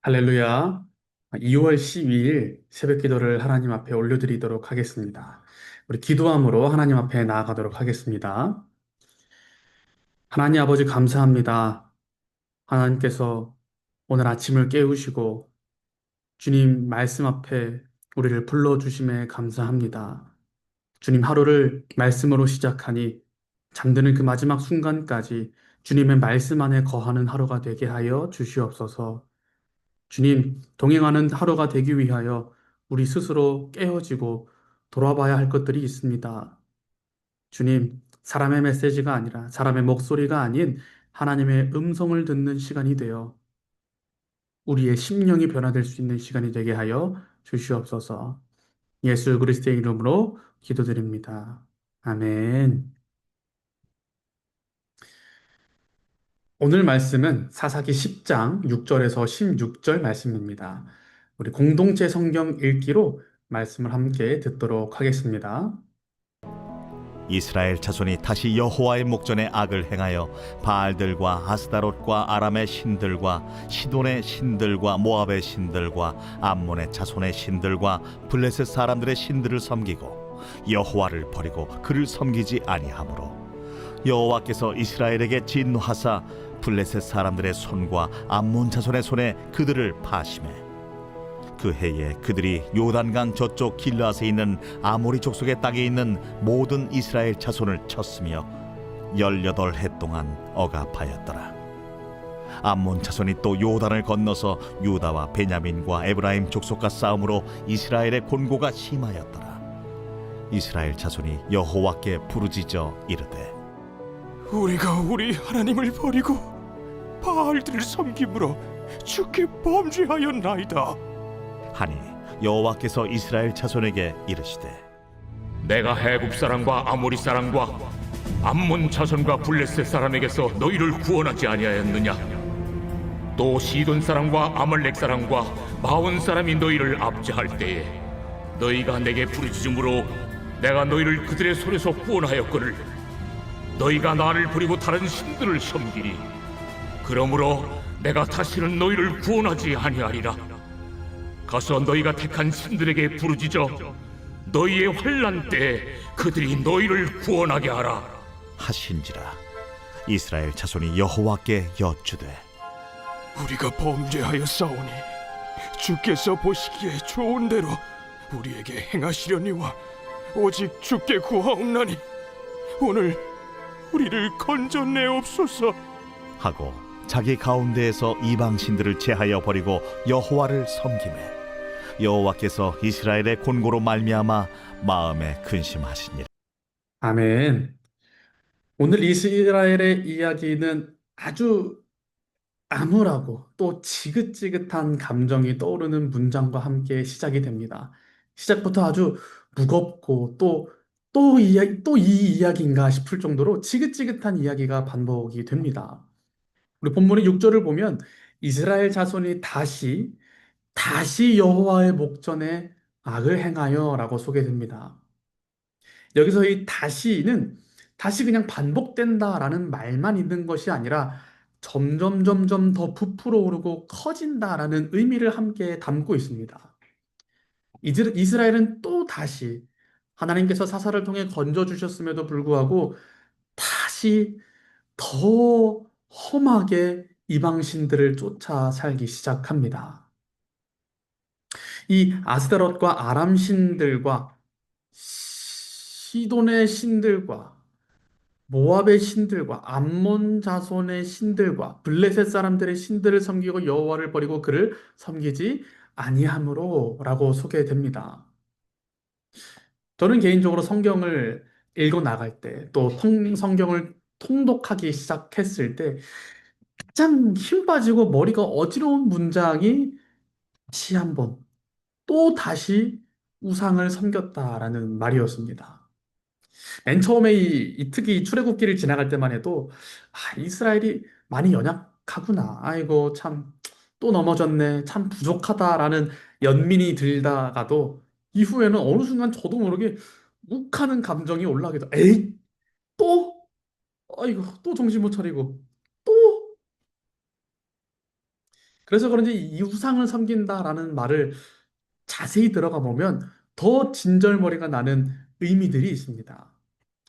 할렐루야. 2월 12일 새벽 기도를 하나님 앞에 올려드리도록 하겠습니다. 우리 기도함으로 하나님 앞에 나아가도록 하겠습니다. 하나님 아버지 감사합니다. 하나님께서 오늘 아침을 깨우시고 주님 말씀 앞에 우리를 불러주심에 감사합니다. 주님 하루를 말씀으로 시작하니 잠드는 그 마지막 순간까지 주님의 말씀 안에 거하는 하루가 되게 하여 주시옵소서. 주님, 동행하는 하루가 되기 위하여 우리 스스로 깨어지고 돌아봐야 할 것들이 있습니다. 주님, 사람의 메시지가 아니라 사람의 목소리가 아닌 하나님의 음성을 듣는 시간이 되어 우리의 심령이 변화될 수 있는 시간이 되게 하여 주시옵소서. 예수 그리스도의 이름으로 기도드립니다. 아멘. 오늘 말씀은 사사기 10장 6절에서 16절 말씀입니다. 우리 공동체 성경 읽기로 말씀을 함께 듣도록 하겠습니다. 이스라엘 자손이 다시 여호와의 목전에 악을 행하여 바알들과 아스다롯과 아람의 신들과 시돈의 신들과 모압의 신들과 암몬의 자손의 신들과 블레셋 사람들의 신들을 섬기고 여호와를 버리고 그를 섬기지 아니하므로 여호와께서 이스라엘에게 진노하사 블레셋 사람들의 손과 암몬 자손의 손에 그들을 파심해 그 해에 그들이 요단강 저쪽 길라앗에 있는 아모리 족속의 땅에 있는 모든 이스라엘 자손을 쳤으며 18해 동안 억압하였더라. 암몬 자손이 또 요단을 건너서 유다와 베냐민과 에브라임 족속과 싸움으로 이스라엘의 곤고가 심하였더라. 이스라엘 자손이 여호와께 부르짖어 이르되 우리가 우리 하나님을 버리고 바알들을 섬김으로 주께 범죄하였나이다. 하니 여호와께서 이스라엘 자손에게 이르시되 내가 해굽 사람과 아모리 사람과 암몬 자손과 블레셋 사람에게서 너희를 구원하지 아니하였느냐? 또 시돈 사람과 아말렉 사람과 마온 사람이 너희를 압제할 때에 너희가 내게 부르짖음으로 내가 너희를 그들의 손에서 구원하였거늘 너희가 나를 버리고 다른 신들을 섬기니 그러므로 내가 다시는 너희를 구원하지 아니하리라. 가서 너희가 택한 신들에게 부르짖어 너희의 환난 때에 그들이 너희를 구원하게 하라 하신지라. 이스라엘 자손이 여호와께 여쭈되 우리가 범죄하였사오니 주께서 보시기에 좋은 대로 우리에게 행하시려니와 오직 주께 구하옵나니 오늘 우리를 건져내옵소서. 하고 자기 가운데에서 이방 신들을 제하여 버리고 여호와를 섬기매 여호와께서 이스라엘의 곤고로 말미암아 마음에 근심하시니라. 아멘. 오늘 이스라엘의 이야기는 아주 암울하고 또 지긋지긋한 감정이 떠오르는 문장과 함께 시작이 됩니다. 시작부터 아주 무겁고 또 이 이야기인가 싶을 정도로 지긋지긋한 이야기가 반복이 됩니다. 우리 본문의 6절을 보면 이스라엘 자손이 다시 여호와의 목전에 악을 행하여라고 소개됩니다. 여기서 이 다시는 다시 그냥 반복된다라는 말만 있는 것이 아니라 점점 더 부풀어 오르고 커진다라는 의미를 함께 담고 있습니다. 이스라엘은 또 다시 하나님께서 사사를 통해 건져 주셨음에도 불구하고 다시 더 험하게 이방 신들을 쫓아 살기 시작합니다. 이 아스타롯과 아람 신들과 시돈의 신들과 모압의 신들과 암몬 자손의 신들과 블레셋 사람들의 신들을 섬기고 여호와를 버리고 그를 섬기지 아니함으로라고 소개됩니다. 저는 개인적으로 성경을 읽어 나갈 때 또 성경을 통독하기 시작했을 때 가장 힘 빠지고 머리가 어지러운 문장이 다시 한번 또 다시 우상을 섬겼다라는 말이었습니다. 맨 처음에 이 특히 출애굽기를 지나갈 때만 해도 이스라엘이 많이 연약하구나. 아이고 참 또 넘어졌네. 참 부족하다라는 연민이 들다가도 이후에는 어느 순간 저도 모르게 욱하는 감정이 올라오게 돼. 에이 또? 아이고 또 정신 못 차리고 또? 그래서 그런지 이 우상을 섬긴다라는 말을 자세히 들어가 보면 더 진절머리가 나는 의미들이 있습니다.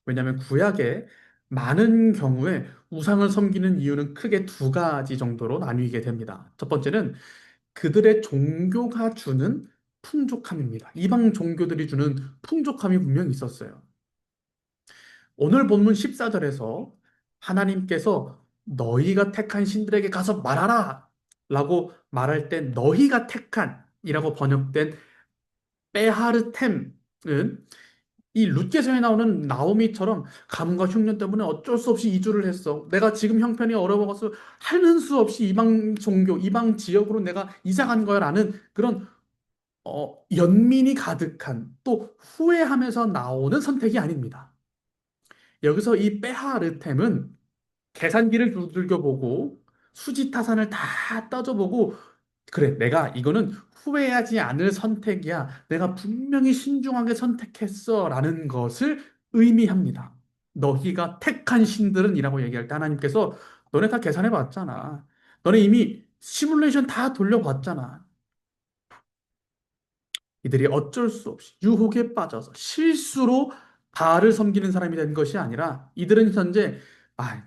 왜냐하면 구약에 많은 경우에 우상을 섬기는 이유는 크게 두 가지 정도로 나뉘게 됩니다. 첫 번째는 그들의 종교가 주는 풍족함입니다. 이방 종교들이 주는 풍족함이 분명히 있었어요. 오늘 본문 14절에서 하나님께서 너희가 택한 신들에게 가서 말하라 라고 말할 때 너희가 택한 이라고 번역된 빼하르템은 이 룻게서에 나오는 나오미처럼 가뭄과 흉년 때문에 어쩔 수 없이 이주를 했어. 내가 지금 형편이 어려워서 하는 수 없이 이방 종교, 이방 지역으로 내가 이사 간 거야라는 그런 연민이 가득한 또 후회하면서 나오는 선택이 아닙니다. 여기서 이 빼하르템은 계산기를 두들겨 보고 수지타산을 다 따져보고 그래, 내가 이거는 후회하지 않을 선택이야. 내가 분명히 신중하게 선택했어. 라는 것을 의미합니다. 너희가 택한 신들은 이라고 얘기할 때 하나님께서 너네 다 계산해 봤잖아. 너네 이미 시뮬레이션 다 돌려봤잖아. 이들이 어쩔 수 없이 유혹에 빠져서 실수로 바알을 섬기는 사람이 된 것이 아니라 이들은 현재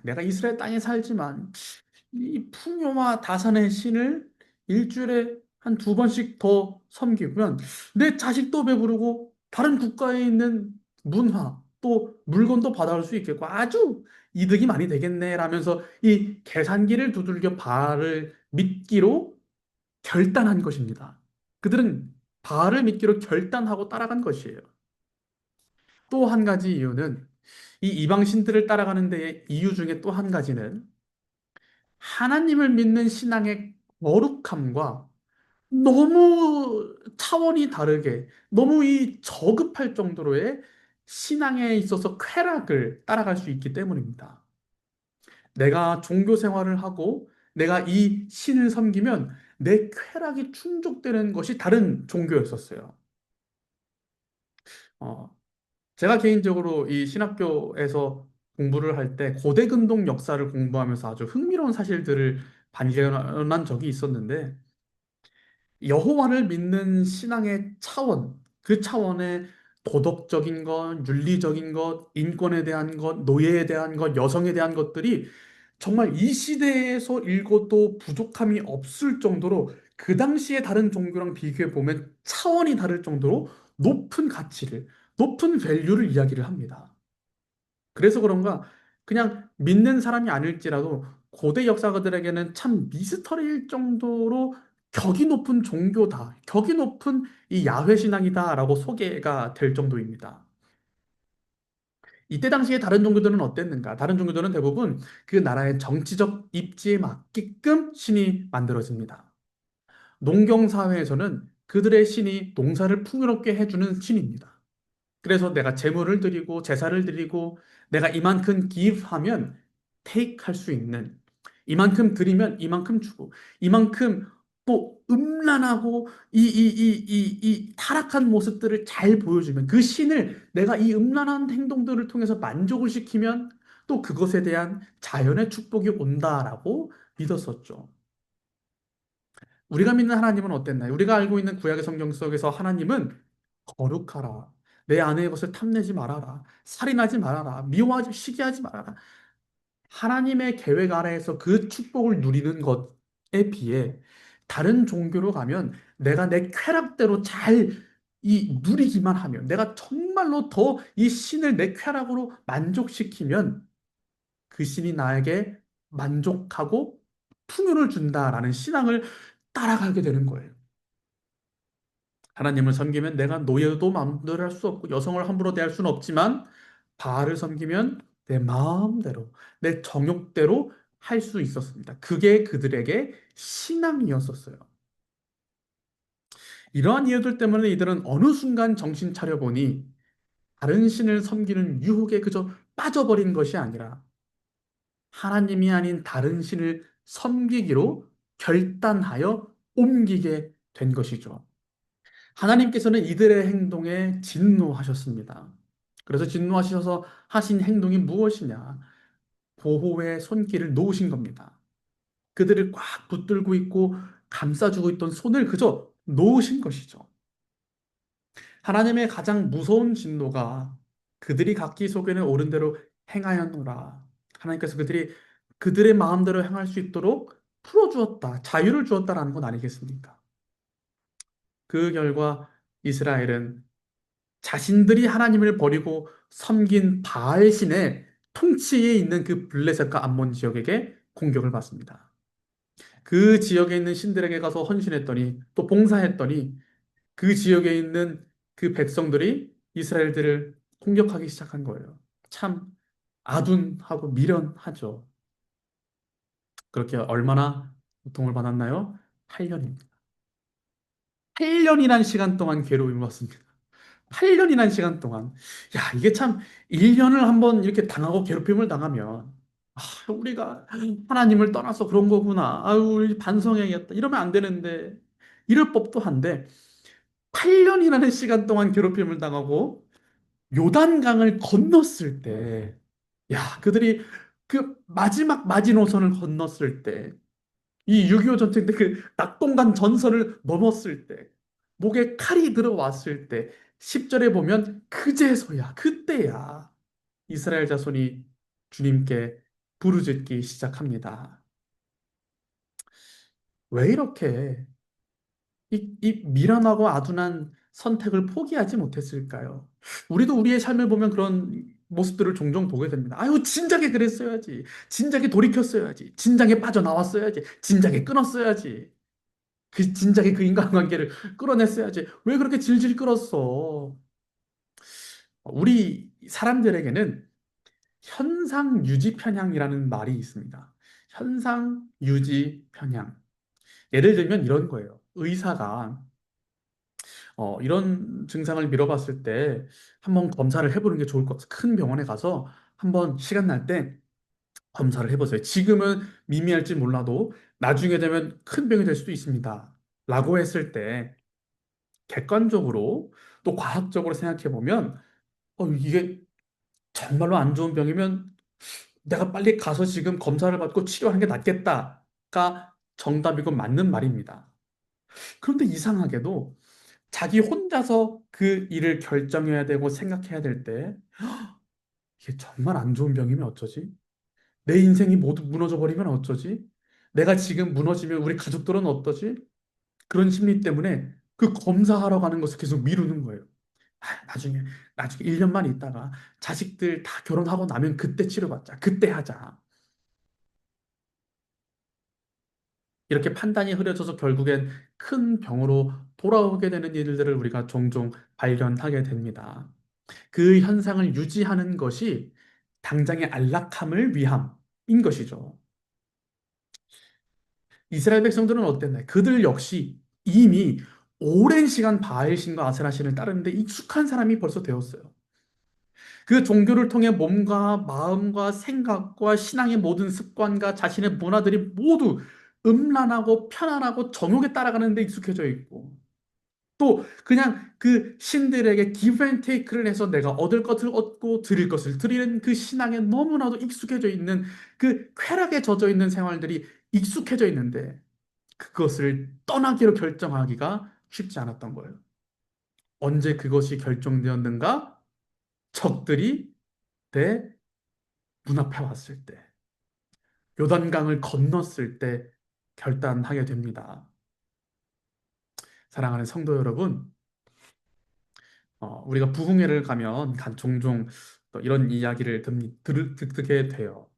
내가 이스라엘 땅에 살지만 이 풍요와 다산의 신을 일주일에 한 두 번씩 더 섬기면 내 자식도 배부르고 다른 국가에 있는 문화 또 물건도 받아올 수 있겠고 아주 이득이 많이 되겠네 라면서 이 계산기를 두들겨 바알을 믿기로 결단한 것입니다. 그들은 바알을 믿기로 결단하고 따라간 것이에요. 또 한 가지 이유는 이 이방 신들을 따라가는 데의 이유 중에 또 한 가지는 하나님을 믿는 신앙의 거룩함과 너무 차원이 다르게 너무 이 저급할 정도로의 신앙에 있어서 쾌락을 따라갈 수 있기 때문입니다. 내가 종교 생활을 하고 내가 이 신을 섬기면 내 쾌락이 충족되는 것이 다른 종교였었어요. 어, 제가 개인적으로 이 신학교에서 공부를 할 때 고대 근동 역사를 공부하면서 아주 흥미로운 사실들을 발견한 적이 있었는데 여호와를 믿는 신앙의 차원, 그 차원의 도덕적인 것, 윤리적인 것, 인권에 대한 것, 노예에 대한 것, 여성에 대한 것들이 정말 이 시대에서 읽어도 부족함이 없을 정도로 그 당시에 다른 종교랑 비교해 보면 차원이 다를 정도로 높은 가치를, 높은 밸류를 이야기를 합니다. 그래서 그런가 그냥 믿는 사람이 아닐지라도 고대 역사가들에게는 참 미스터리일 정도로 격이 높은 종교다, 격이 높은 이 야훼 신앙이다라고 소개가 될 정도입니다. 이때 당시에 다른 종교들은 어땠는가? 다른 종교들은 대부분 그 나라의 정치적 입지에 맞게끔 신이 만들어집니다. 농경 사회에서는 그들의 신이 농사를 풍요롭게 해주는 신입니다. 그래서 내가 제물을 드리고 제사를 드리고 내가 이만큼 기입하면 take 할 수 있는 이만큼 드리면 이만큼 주고 이만큼 또 음란하고 이 타락한 모습들을 잘 보여주면 그 신을 내가 이 음란한 행동들을 통해서 만족을 시키면 또 그것에 대한 자연의 축복이 온다라고 믿었었죠. 우리가 믿는 하나님은 어땠나요? 우리가 알고 있는 구약의 성경 속에서 하나님은 거룩하라. 내 아내의 것을 탐내지 말아라. 살인하지 말아라. 미워하지, 시기하지 말아라. 하나님의 계획 아래에서 그 축복을 누리는 것에 비해 다른 종교로 가면 내가 내 쾌락대로 잘 누리기만 하면 내가 정말로 더 이 신을 내 쾌락으로 만족시키면 그 신이 나에게 만족하고 풍요를 준다라는 신앙을 따라가게 되는 거예요. 하나님을 섬기면 내가 노예도 마음대로 할 수 없고 여성을 함부로 대할 수는 없지만 바알을 섬기면 내 마음대로 내 정욕대로 할 수 있었습니다. 그게 그들에게 신앙이었었어요. 이러한 이유들 때문에 이들은 어느 순간 정신 차려보니 다른 신을 섬기는 유혹에 그저 빠져버린 것이 아니라 하나님이 아닌 다른 신을 섬기기로 결단하여 옮기게 된 것이죠. 하나님께서는 이들의 행동에 진노하셨습니다. 그래서 진노하셔서 하신 행동이 무엇이냐? 보호의 손길을 놓으신 겁니다. 그들을 꽉 붙들고 있고 감싸주고 있던 손을 그저 놓으신 것이죠. 하나님의 가장 무서운 진노가 그들이 각기 속에는 옳은 대로 행하였노라. 하나님께서 그들의 마음대로 행할 수 있도록 풀어주었다, 자유를 주었다라는 건 아니겠습니까? 그 결과 이스라엘은 자신들이 하나님을 버리고 섬긴 바알 신의 통치에 있는 그 블레셋과 암몬 지역에게 공격을 받습니다. 그 지역에 있는 신들에게 가서 헌신했더니 또 봉사했더니 그 지역에 있는 그 백성들이 이스라엘들을 공격하기 시작한 거예요. 참 아둔하고 미련하죠. 그렇게 얼마나 고통을 받았나요? 8년입니다. 8년이란 시간 동안 괴로움을 받습니다. 8년이란 시간 동안. 야, 이게 참 1년을 한번 이렇게 당하고 괴롭힘을 당하면 우리가 하나님을 떠나서 그런 거구나. 아유, 우리 반성해야겠다. 이러면 안 되는데 이럴 법도 한데 8년이라는 시간 동안 괴롭힘을 당하고 요단강을 건넜을 때, 야, 그들이 그 마지막 마지노선을 건넜을 때, 이 6.25 전쟁 때 그 낙동강 전선을 넘었을 때, 목에 칼이 들어왔을 때, 10절에 보면 그제서야, 그때야 이스라엘 자손이 주님께 부르짖기 시작합니다. 왜 이렇게 이 미련하고 아둔한 선택을 포기하지 못했을까요? 우리도 우리의 삶을 보면 그런 모습들을 종종 보게 됩니다. 아유, 진작에 그랬어야지. 진작에 돌이켰어야지. 진작에 빠져나왔어야지. 진작에 끊었어야지. 진작에 그 인간관계를 끌어냈어야지. 왜 그렇게 질질 끌었어? 우리 사람들에게는 현상 유지 편향이라는 말이 있습니다. 현상 유지 편향. 예를 들면 이런 거예요. 의사가 이런 증상을 미뤄봤을 때 한번 검사를 해보는 게 좋을 것 같아요. 큰 병원에 가서 한번 시간 날 때 검사를 해보세요. 지금은 미미할지 몰라도 나중에 되면 큰 병이 될 수도 있습니다. 라고 했을 때 객관적으로 또 과학적으로 생각해 보면 이게 정말로 안 좋은 병이면 내가 빨리 가서 지금 검사를 받고 치료하는 게 낫겠다가 정답이고 맞는 말입니다. 그런데 이상하게도 자기 혼자서 그 일을 결정해야 되고 생각해야 될 때, 이게 정말 안 좋은 병이면 어쩌지? 내 인생이 모두 무너져 버리면 어쩌지? 내가 지금 무너지면 우리 가족들은 어떠지? 그런 심리 때문에 그 검사하러 가는 것을 계속 미루는 거예요. 나중에 1년만 있다가 자식들 다 결혼하고 나면 그때 치료받자. 그때 하자. 이렇게 판단이 흐려져서 결국엔 큰 병으로 돌아오게 되는 일들을 우리가 종종 발견하게 됩니다. 그 현상을 유지하는 것이 당장의 안락함을 위함인 것이죠. 이스라엘 백성들은 어땠나요? 그들 역시 이미 오랜 시간 바알 신과 아세라 신을 따르는데 익숙한 사람이 벌써 되었어요. 그 종교를 통해 몸과 마음과 생각과 신앙의 모든 습관과 자신의 문화들이 모두 음란하고 편안하고 정욕에 따라가는 데 익숙해져 있고 또 그냥 그 신들에게 give and take를 해서 내가 얻을 것을 얻고 드릴 것을 드리는 그 신앙에 너무나도 익숙해져 있는 그 쾌락에 젖어 있는 생활들이 익숙해져 있는데 그것을 떠나기로 결정하기가 쉽지 않았던 거예요. 언제 그것이 결정되었는가? 적들이 내 문 앞에 왔을 때, 요단강을 건넜을 때 결단하게 됩니다. 사랑하는 성도 여러분, 우리가 부흥회를 가면 종종 또 이런 이야기를 듣게 돼요.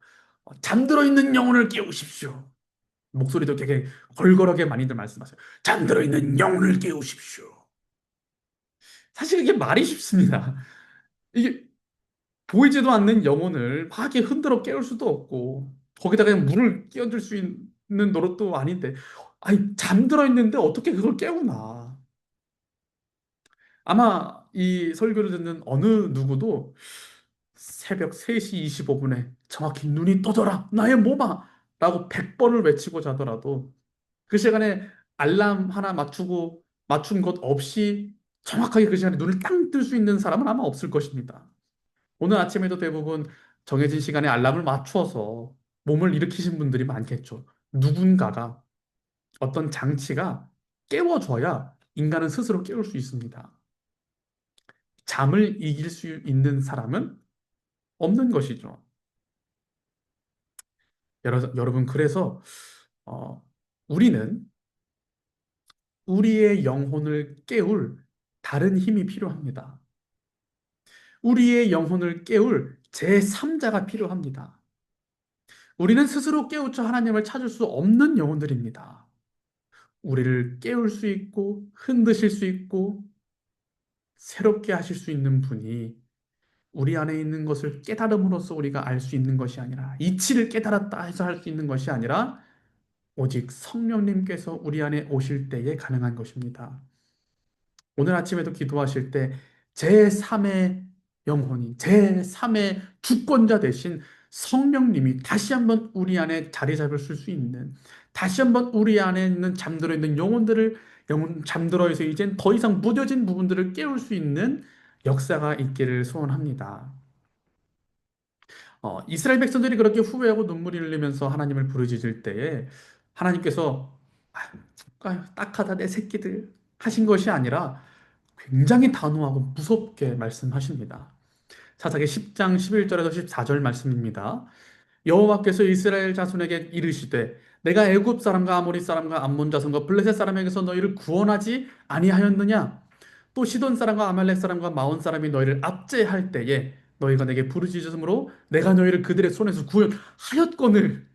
잠들어 있는 영혼을 깨우십시오. 목소리도 되게 걸걸하게 많이들 말씀하세요. 잠들어 있는 영혼을 깨우십시오. 사실 이게 말이 쉽습니다. 이게 보이지도 않는 영혼을 막 이렇게 흔들어 깨울 수도 없고 거기다가 그냥 물을 끼얹을 수 있는 노릇도 아닌데 아니 잠들어 있는데 어떻게 그걸 깨우나. 아마 이 설교를 듣는 어느 누구도 새벽 3시 25분에 정확히 눈이 떠져라 나의 몸아 라고 100번을 외치고 자더라도 그 시간에 알람 하나 맞춘 것 없이 정확하게 그 시간에 눈을 땅 뜰 수 있는 사람은 아마 없을 것입니다. 오늘 아침에도 대부분 정해진 시간에 알람을 맞추어서 몸을 일으키신 분들이 많겠죠. 누군가가 어떤 장치가 깨워줘야 인간은 스스로 깨울 수 있습니다. 잠을 이길 수 있는 사람은 없는 것이죠. 여러분, 그래서 어, 우리는 우리의 영혼을 깨울 다른 힘이 필요합니다. 우리의 영혼을 깨울 제3자가 필요합니다. 우리는 스스로 깨우쳐 하나님을 찾을 수 없는 영혼들입니다. 우리를 깨울 수 있고 흔드실 수 있고 새롭게 하실 수 있는 분이 우리 안에 있는 것을 깨달음으로써 우리가 알 수 있는 것이 아니라 이치를 깨달았다 해서 할 수 있는 것이 아니라 오직 성령님께서 우리 안에 오실 때에 가능한 것입니다. 오늘 아침에도 기도하실 때 제3의 영혼이 제3의 주권자 되신 성령님이 다시 한번 우리 안에 자리 잡을 수 있는, 다시 한번 우리 안에 있는 잠들어 있는 영혼 잠들어 있어 이젠 더 이상 무뎌진 부분들을 깨울 수 있는 역사가 있기를 소원합니다. 이스라엘 백성들이 그렇게 후회하고 눈물이 흘리면서 하나님을 부르짖을 때에 하나님께서 딱하다 내 새끼들 하신 것이 아니라 굉장히 단호하고 무섭게 말씀하십니다. 사사기 10장 11절에서 14절 말씀입니다. 여호와께서 이스라엘 자손에게 이르시되 내가 애굽 사람과 아모리 사람과 암몬 자손과 블레셋 사람에게서 너희를 구원하지 아니하였느냐? 또 시돈 사람과 아말렉 사람과 마온 사람이 너희를 압제할 때에 너희가 내게 부르짖음으로 내가 너희를 그들의 손에서 구원하였거늘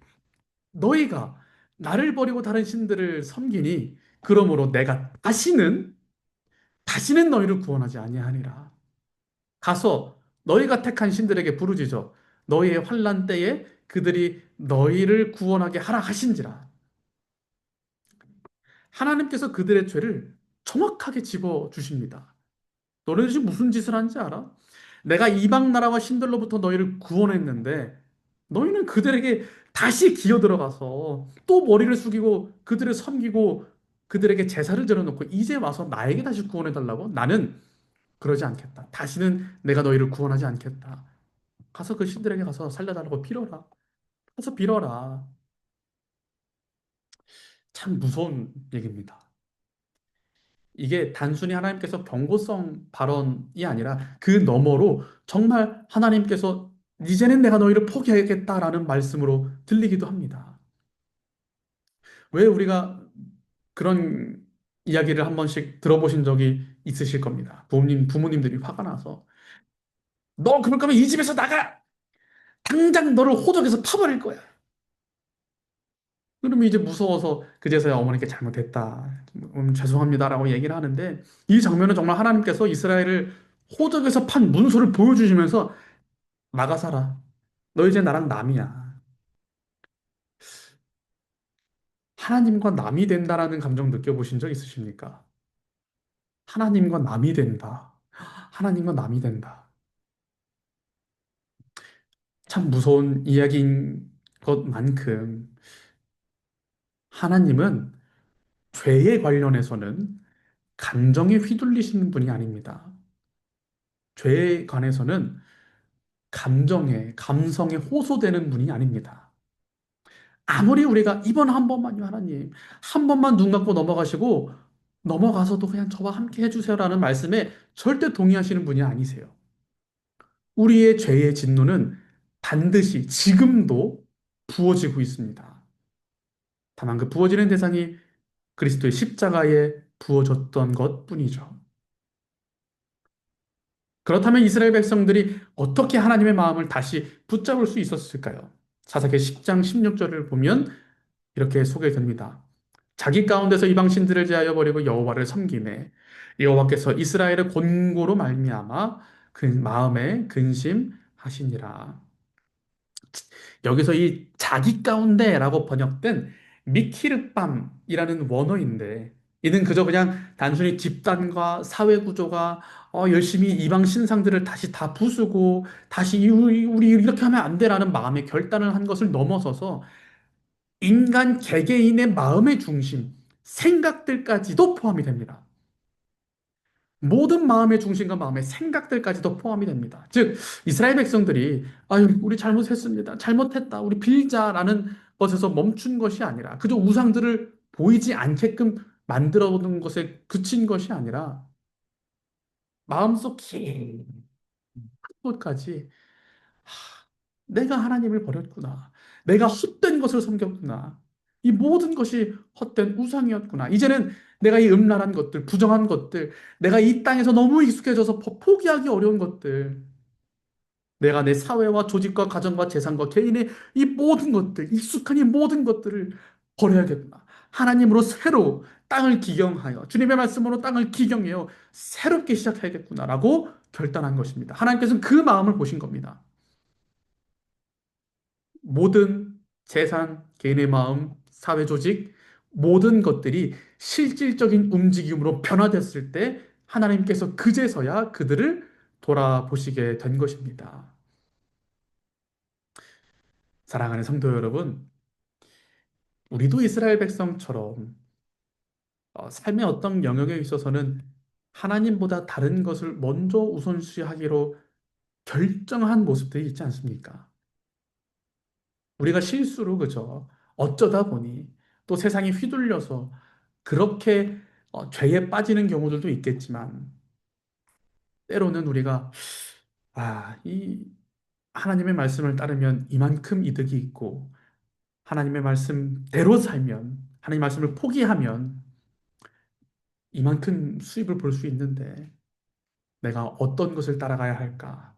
너희가 나를 버리고 다른 신들을 섬기니 그러므로 내가 다시는 너희를 구원하지 아니하니라. 가서 너희가 택한 신들에게 부르짖어 너희의 환난 때에 그들이 너희를 구원하게 하라 하신지라. 하나님께서 그들의 죄를 정확하게 집어 주십니다. 너희들 지금 무슨 짓을 한지 알아? 내가 이방 나라와 신들로부터 너희를 구원했는데 너희는 그들에게 다시 기어 들어가서 또 머리를 숙이고 그들을 섬기고 그들에게 제사를 드려놓고 이제 와서 나에게 다시 구원해 달라고? 나는 그러지 않겠다. 다시는 내가 너희를 구원하지 않겠다. 가서 그 신들에게 가서 살려달라고 빌어라. 가서 빌어라. 참 무서운 얘기입니다. 이게 단순히 하나님께서 경고성 발언이 아니라 그 너머로 정말 하나님께서 이제는 내가 너희를 포기하겠다라는 말씀으로 들리기도 합니다. 왜 우리가 그런 이야기를 한 번씩 들어보신 적이 있으실 겁니다. 부모님들이 화가 나서 너 그럴 거면 이 집에서 나가! 당장 너를 호적에서 파버릴 거야. 그러면 이제 무서워서 그제서야 어머니께 잘못했다. 죄송합니다라고 얘기를 하는데 이 장면은 정말 하나님께서 이스라엘을 호적에서 판 문서를 보여주시면서 나가 살아. 너 이제 나랑 남이야. 하나님과 남이 된다라는 감정 느껴보신 적 있으십니까? 하나님과 남이 된다. 하나님과 남이 된다. 참 무서운 이야기인 것만큼 하나님은 죄에 관련해서는 감정에 휘둘리시는 분이 아닙니다. 죄에 관해서는 감성에 호소되는 분이 아닙니다. 아무리 우리가 이번 한 번만요, 하나님, 한 번만 눈 감고 넘어가시고 넘어가서도 그냥 저와 함께 해주세요라는 말씀에 절대 동의하시는 분이 아니세요. 우리의 죄의 진노는 반드시 지금도 부어지고 있습니다. 다만 그 부어지는 대상이 그리스도의 십자가에 부어졌던 것 뿐이죠. 그렇다면 이스라엘 백성들이 어떻게 하나님의 마음을 다시 붙잡을 수 있었을까요? 사사기 10장 16절을 보면 이렇게 소개됩니다. 자기 가운데서 이방 신들을 제하여 버리고 여호와를 섬기매 여호와께서 이스라엘의 권고로 말미암아 그 마음에 근심하시니라. 여기서 이 자기 가운데라고 번역된 미키르밤이라는 원어인데 이는 그저 그냥 단순히 집단과 사회 구조가 열심히 이방 신상들을 다시 다 부수고 다시 우리 이렇게 하면 안 돼라는 마음의 결단을 한 것을 넘어서서 인간 개개인의 마음의 중심, 생각들까지도 포함이 됩니다. 모든 마음의 중심과 마음의 생각들까지도 포함이 됩니다. 즉, 이스라엘 백성들이, 아유, 우리 잘못했습니다. 잘못했다. 우리 빌자라는 것에서 멈춘 것이 아니라, 그저 우상들을 보이지 않게끔 만들어 놓은 것에 그친 것이 아니라 마음속 깊은 곳까지 내가 하나님을 버렸구나. 내가 헛된 것을 섬겼구나. 이 모든 것이 헛된 우상이었구나. 이제는 내가 이 음란한 것들, 부정한 것들, 내가 이 땅에서 너무 익숙해져서 포기하기 어려운 것들, 내가 내 사회와 조직과 가정과 재산과 개인의 이 모든 것들, 익숙한 이 모든 것들을 버려야겠구나. 하나님으로 새로 땅을 기경하여, 주님의 말씀으로 땅을 기경하여 새롭게 시작해야겠구나라고 결단한 것입니다. 하나님께서는 그 마음을 보신 겁니다. 모든 재산, 개인의 마음, 사회 조직, 모든 것들이 실질적인 움직임으로 변화됐을 때 하나님께서 그제서야 그들을 돌아보시게 된 것입니다. 사랑하는 성도 여러분, 우리도 이스라엘 백성처럼 삶의 어떤 영역에 있어서는 하나님보다 다른 것을 먼저 우선시하기로 결정한 모습들이 있지 않습니까? 우리가 실수로 그저 어쩌다 보니 또 세상이 휘둘려서 그렇게 죄에 빠지는 경우들도 있겠지만 때로는 우리가 이 하나님의 말씀을 따르면 이만큼 이득이 있고 하나님의 말씀대로 살면 하나님의 말씀을 포기하면 이만큼 수입을 볼 수 있는데 내가 어떤 것을 따라가야 할까?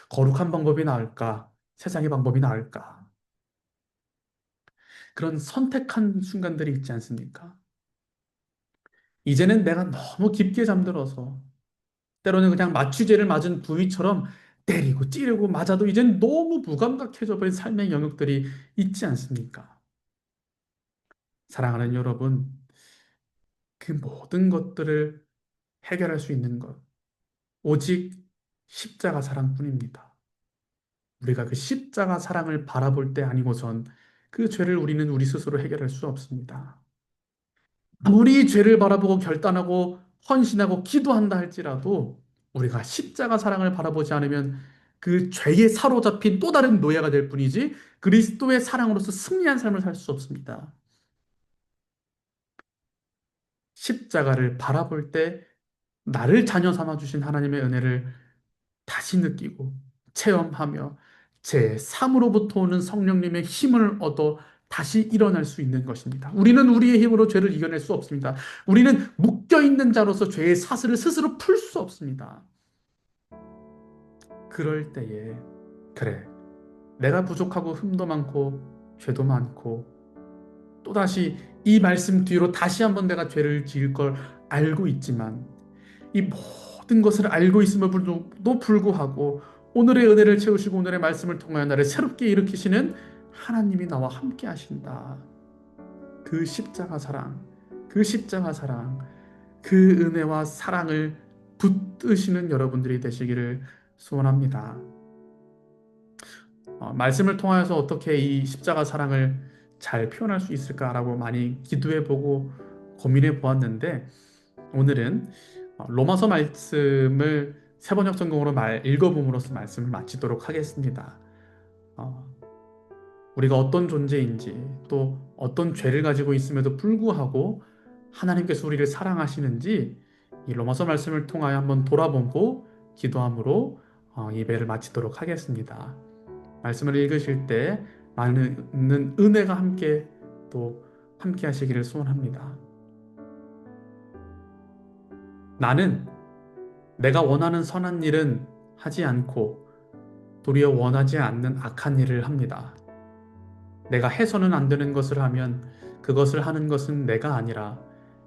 거룩한 방법이 나을까? 세상의 방법이 나을까? 그런 선택한 순간들이 있지 않습니까? 이제는 내가 너무 깊게 잠들어서 때로는 그냥 마취제를 맞은 부위처럼 때리고 찌르고 맞아도 이젠 너무 무감각해져 버린 삶의 영역들이 있지 않습니까? 사랑하는 여러분, 그 모든 것들을 해결할 수 있는 것, 오직 십자가 사랑뿐입니다. 우리가 그 십자가 사랑을 바라볼 때 아니고선 그 죄를 우리는 우리 스스로 해결할 수 없습니다. 아무리 죄를 바라보고 결단하고 헌신하고 기도한다 할지라도 우리가 십자가 사랑을 바라보지 않으면 그 죄에 사로잡힌 또 다른 노예가 될 뿐이지 그리스도의 사랑으로서 승리한 삶을 살 수 없습니다. 십자가를 바라볼 때 나를 자녀 삼아 주신 하나님의 은혜를 다시 느끼고 체험하며 제 삶으로부터 오는 성령님의 힘을 얻어 다시 일어날 수 있는 것입니다. 우리는 우리의 힘으로 죄를 이겨낼 수 없습니다. 우리는 묶여있는 자로서 죄의 사슬을 스스로 풀 수 없습니다. 그럴 때에 그래, 내가 부족하고 흠도 많고 죄도 많고 또다시 이 말씀 뒤로 다시 한번 내가 죄를 지을 걸 알고 있지만 이 모든 것을 알고 있음에도 불구하고 오늘의 은혜를 채우시고 오늘의 말씀을 통하여 나를 새롭게 일으키시는 하나님이 나와 함께 하신다. 그 십자가 사랑, 그 십자가 사랑, 그 은혜와 사랑을 붙드시는 여러분들이 되시기를 소원합니다. 말씀을 통하여서 어떻게 이 십자가 사랑을 잘 표현할 수 있을까라고 많이 기도해보고 고민해 보았는데 오늘은 로마서 말씀을 세 번역 전공으로 읽어봄으로써 말씀을 마치도록 하겠습니다. 우리가 어떤 존재인지 또 어떤 죄를 가지고 있음에도 불구하고 하나님께서 우리를 사랑하시는지 이 로마서 말씀을 통하여 한번 돌아보고 기도함으로 예배를 마치도록 하겠습니다. 말씀을 읽으실 때 많은 은혜가 함께 하시기를 소원합니다. 나는 내가 원하는 선한 일은 하지 않고 도리어 원하지 않는 악한 일을 합니다. 내가 해서는 안 되는 것을 하면 그것을 하는 것은 내가 아니라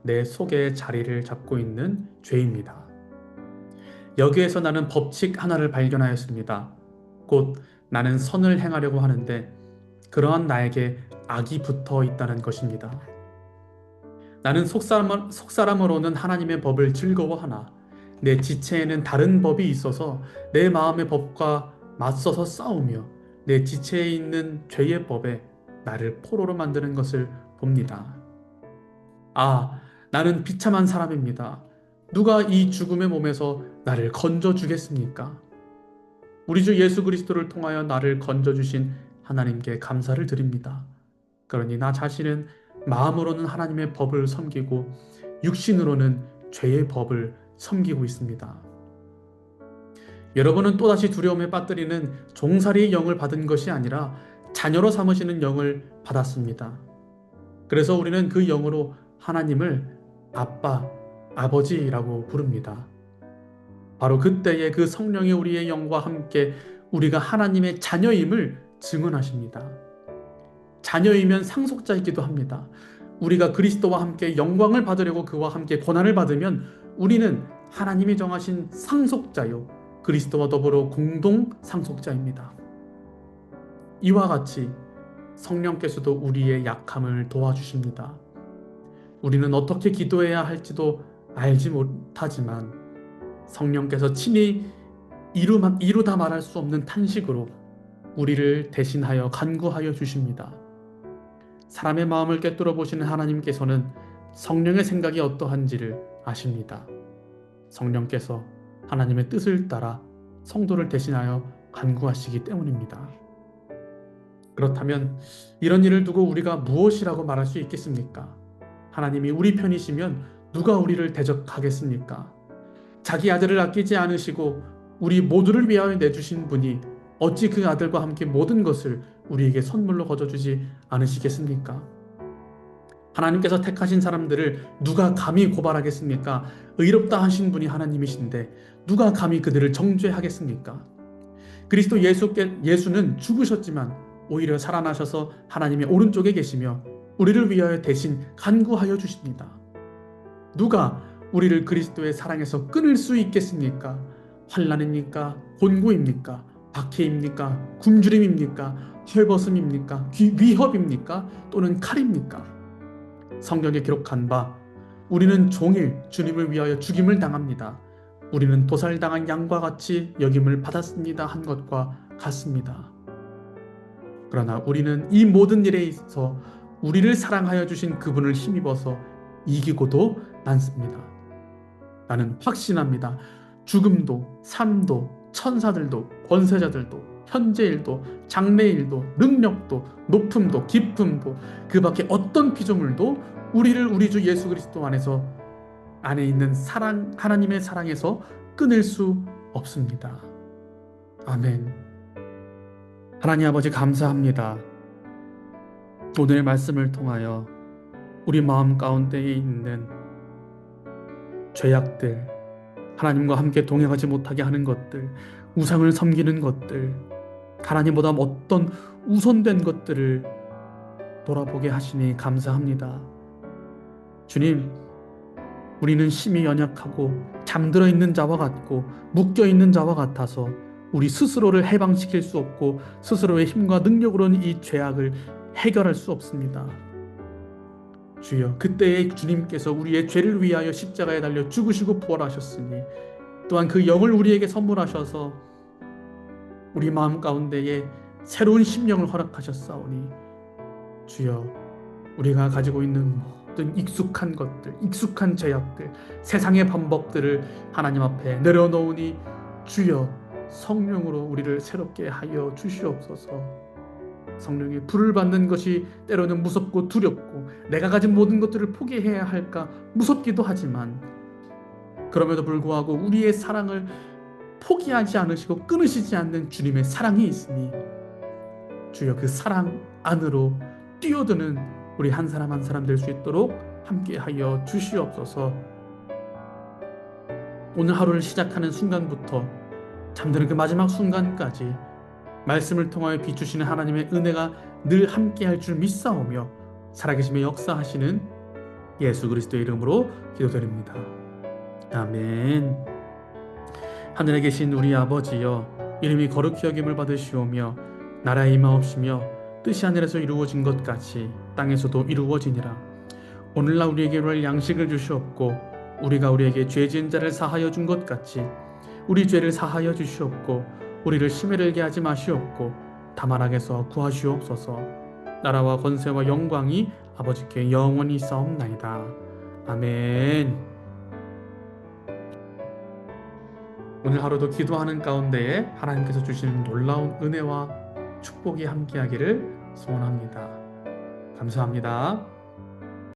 내 속에 자리를 잡고 있는 죄입니다. 여기에서 나는 법칙 하나를 발견하였습니다. 곧 나는 선을 행하려고 하는데 그러한 나에게 악이 붙어 있다는 것입니다. 나는 속사람으로는 하나님의 법을 즐거워하나 내 지체에는 다른 법이 있어서 내 마음의 법과 맞서서 싸우며 내 지체에 있는 죄의 법에 나를 포로로 만드는 것을 봅니다. 나는 비참한 사람입니다. 누가 이 죽음의 몸에서 나를 건져주겠습니까? 우리 주 예수 그리스도를 통하여 나를 건져주신 하나님께 감사를 드립니다. 그러니 나 자신은 마음으로는 하나님의 법을 섬기고 육신으로는 죄의 법을 섬기고 있습니다. 여러분은 또다시 두려움에 빠뜨리는 종살이의 영을 받은 것이 아니라 자녀로 삼으시는 영을 받았습니다. 그래서 우리는 그 영으로 하나님을 아빠, 아버지라고 부릅니다. 바로 그때에 그 성령이 우리의 영과 함께 우리가 하나님의 자녀임을 증언하십니다. 자녀이면 상속자이기도 합니다. 우리가 그리스도와 함께 영광을 받으려고 그와 함께 고난을 받으면 우리는 하나님이 정하신 상속자요, 그리스도와 더불어 공동 상속자입니다. 이와 같이 성령께서도 우리의 약함을 도와주십니다. 우리는 어떻게 기도해야 할지도 알지 못하지만 성령께서 친히 이루다 말할 수 없는 탄식으로 우리를 대신하여 간구하여 주십니다. 사람의 마음을 꿰뚫어 보시는 하나님께서는 성령의 생각이 어떠한지를 아십니다. 성령께서 하나님의 뜻을 따라 성도를 대신하여 간구하시기 때문입니다. 그렇다면 이런 일을 두고 우리가 무엇이라고 말할 수 있겠습니까? 하나님이 우리 편이시면 누가 우리를 대적하겠습니까? 자기 아들을 아끼지 않으시고 우리 모두를 위하여 내주신 분이 어찌 그 아들과 함께 모든 것을 우리에게 선물로 거저주지 않으시겠습니까? 하나님께서 택하신 사람들을 누가 감히 고발하겠습니까? 의롭다 하신 분이 하나님이신데 누가 감히 그들을 정죄하겠습니까? 그리스도 예수는 죽으셨지만 오히려 살아나셔서 하나님의 오른쪽에 계시며 우리를 위하여 대신 간구하여 주십니다. 누가 우리를 그리스도의 사랑에서 끊을 수 있겠습니까? 환난입니까? 곤고입니까? 박해입니까? 굶주림입니까? 헐벗음입니까? 위협입니까? 또는 칼입니까? 성경에 기록한 바 우리는 종일 주님을 위하여 죽임을 당합니다. 우리는 도살당한 양과 같이 여김을 받았습니다 한 것과 같습니다. 그러나 우리는 이 모든 일에 있어 우리를 사랑하여 주신 그분을 힘입어서 이기고도 남습니다. 나는 확신합니다. 죽음도 삶도 천사들도 권세자들도 현재일도 장래일도 능력도 높음도 깊음도 그 밖에 어떤 피조물도 우리를 우리 주 예수 그리스도 안에 있는 사랑, 하나님의 사랑에서 끊을 수 없습니다. 아멘. 하나님 아버지 감사합니다. 오늘의 말씀을 통하여 우리 마음 가운데에 있는 죄악들, 하나님과 함께 동행하지 못하게 하는 것들, 우상을 섬기는 것들, 하나님보다 어떤 우선된 것들을 돌아보게 하시니 감사합니다. 주님, 우리는 심히 연약하고 잠들어 있는 자와 같고 묶여 있는 자와 같아서 우리 스스로를 해방시킬 수 없고 스스로의 힘과 능력으로는 이 죄악을 해결할 수 없습니다. 주여, 그때에 주님께서 우리의 죄를 위하여 십자가에 달려 죽으시고 부활하셨으니 또한 그 영을 우리에게 선물하셔서 우리 마음 가운데에 새로운 심령을 허락하셨사오니 주여, 우리가 가지고 있는 모든 익숙한 것들, 익숙한 죄악들, 세상의 방법들을 하나님 앞에 내려놓으니 주여, 성령으로 우리를 새롭게 하여 주시옵소서. 성령의 불을 받는 것이 때로는 무섭고 두렵고 내가 가진 모든 것들을 포기해야 할까 무섭기도 하지만 그럼에도 불구하고 우리의 사랑을 포기하지 않으시고 끊으시지 않는 주님의 사랑이 있으니 주여, 그 사랑 안으로 뛰어드는 우리 한 사람 한 사람 될 수 있도록 함께하여 주시옵소서. 오늘 하루를 시작하는 순간부터 잠드는 그 마지막 순간까지 말씀을 통하여 비추시는 하나님의 은혜가 늘 함께할 줄 믿사오며 살아계시며 역사하시는 예수 그리스도의 이름으로 기도드립니다. 아멘. 하늘에 계신 우리 아버지여, 이름이 거룩히 여김을 받으시오며 나라의 임하옵시며 뜻이 하늘에서 이루어진 것 같이 땅에서도 이루어지니라. 오늘날 우리에게 럴 양식을 주시옵고 우리가 우리에게 죄 지은 자를 사하여 준 것 같이 우리 죄를 사하여 주시옵고 우리를 심에 들게 하지 마시옵고 다만 악에서 구하시옵소서. 나라와 권세와 영광이 아버지께 영원히 있사옵나이다. 아멘. 오늘 하루도 기도하는 가운데에 하나님께서 주시는 놀라운 은혜와 축복이 함께하기를 소원합니다. 감사합니다.